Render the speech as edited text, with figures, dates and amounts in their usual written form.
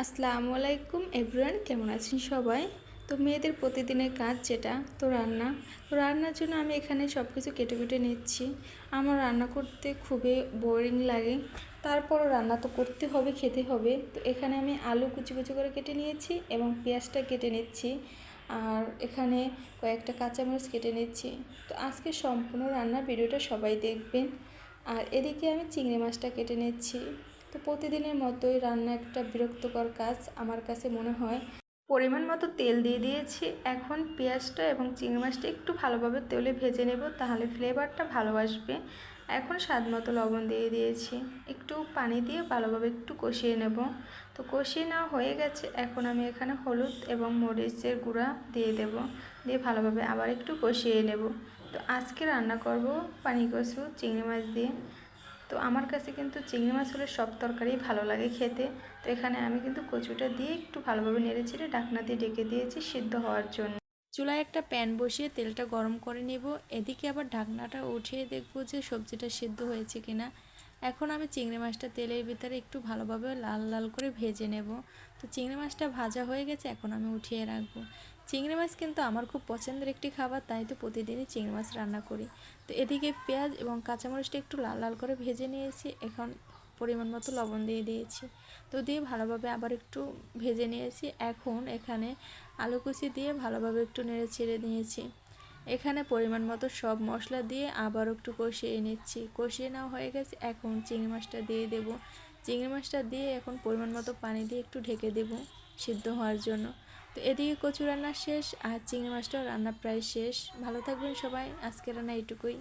আসসালামু আলাইকুম এভরিওয়ান, কেমন আছেন সবাই? তো মেয়েদের প্রতিদিনের কাজ যেটা তো রান্নার জন্য আমি এখানে সব কিছু কেটে কেটে নিচ্ছি। আমার রান্না করতে খুবই বোরিং লাগে, তারপরও রান্না তো করতে হবে, খেতে হবে। তো এখানে আমি আলু কুচি কুচি করে কেটে নিয়েছি এবং পেঁয়াজটা কেটে নিচ্ছি, আর এখানে কয়েকটা কাঁচামরিচ কেটে নিচ্ছি। তো আজকে সম্পূর্ণ রান্নার ভিডিওটা সবাই দেখবেন। আর এদিকে আমি চিংড়ি মাছটা কেটে নিচ্ছি। তো প্রতিদিনের মতোই রান্না একটা বিরক্তকর কাজ আমার কাছে মনে হয়। পরিমাণ মতো তেল দিয়ে দিয়েছি। এখন পেঁয়াজটা এবং চিংড়ি মাছটা একটু ভালোভাবে তেলে ভেজে নেব, তাহলে ফ্লেভারটা ভালো আসবে। এখন স্বাদ মতো লবণ দিয়ে দিয়েছি, একটু পানি দিয়ে ভালোভাবে একটু কষিয়ে নেব। তো কষিয়ে নেওয়া হয়ে গেছে। এখন আমি এখানে হলুদ এবং মরিচের গুঁড়া দিয়ে দেব, দিয়ে ভালোভাবে আবার একটু কষিয়ে নেব। তো আজকে রান্না করব পানি কচু চিংড়ি মাছ দিয়ে। তো আমার কাছে কিন্তু চিংড়ি মাছ হলে সব তরকারি ভালো লাগে খেতে। তো এখানে আমি কিন্তু কচুটা দিয়ে একটু ভালোভাবে নেড়েচেড়ে ঢাকনা দিয়ে ঢেকে দিয়েছি সিদ্ধ হওয়ার জন্য। চুলায় একটা প্যান বসিয়ে তেলটা গরম করে নেব। এদিকে আবার ঢাকনাটা উঠিয়ে দেখব যে সবজিটা সিদ্ধ হয়েছে কিনা। এখন আমি চিংড়ি মাছটা তেলের ভিতরে একটু ভালোভাবে লাল লাল করে ভেজে নেব। তো চিংড়ি মাছটা ভাজা হয়ে গেছে, এখন আমি উঠিয়ে রাখবো। চিংড়ি মাছ কিন্তু আমার খুব পছন্দের একটি খাবার, তাই তো প্রতিদিনই চিংড়ি মাছ রান্না করি। তো এদিকে পেঁয়াজ এবং কাঁচামরিচটা একটু লাল লাল করে ভেজে নিয়েছি। এখন পরিমাণ মতো লবণ দিয়ে দিয়েছি, তো দিয়ে ভালোভাবে আবার একটু ভেজে নিয়েছি। এখন এখানে আলু কুচি দিয়ে ভালোভাবে একটু নেড়ে ছেড়ে নিয়েছি। এখানে পরিমাণ মতো সব মশলা দিয়ে আবার একটু কষিয়ে নিচ্ছি। কষিয়ে নেওয়া হয়ে গেছে, এখন চিংড়ি মাছটা দিয়ে দেব। চিংড়ি মাছটা দিয়ে এখন পরিমাণ মতো পানি দিয়ে একটু ঢেকে দেব সিদ্ধ হওয়ার জন্য। তো এদিকে কচু রান্না শেষ, আর চিংড়ি মাছটাও রান্না প্রায় শেষ। ভালো থাকবেন সবাই, আজকে রান্না এইটুকুই।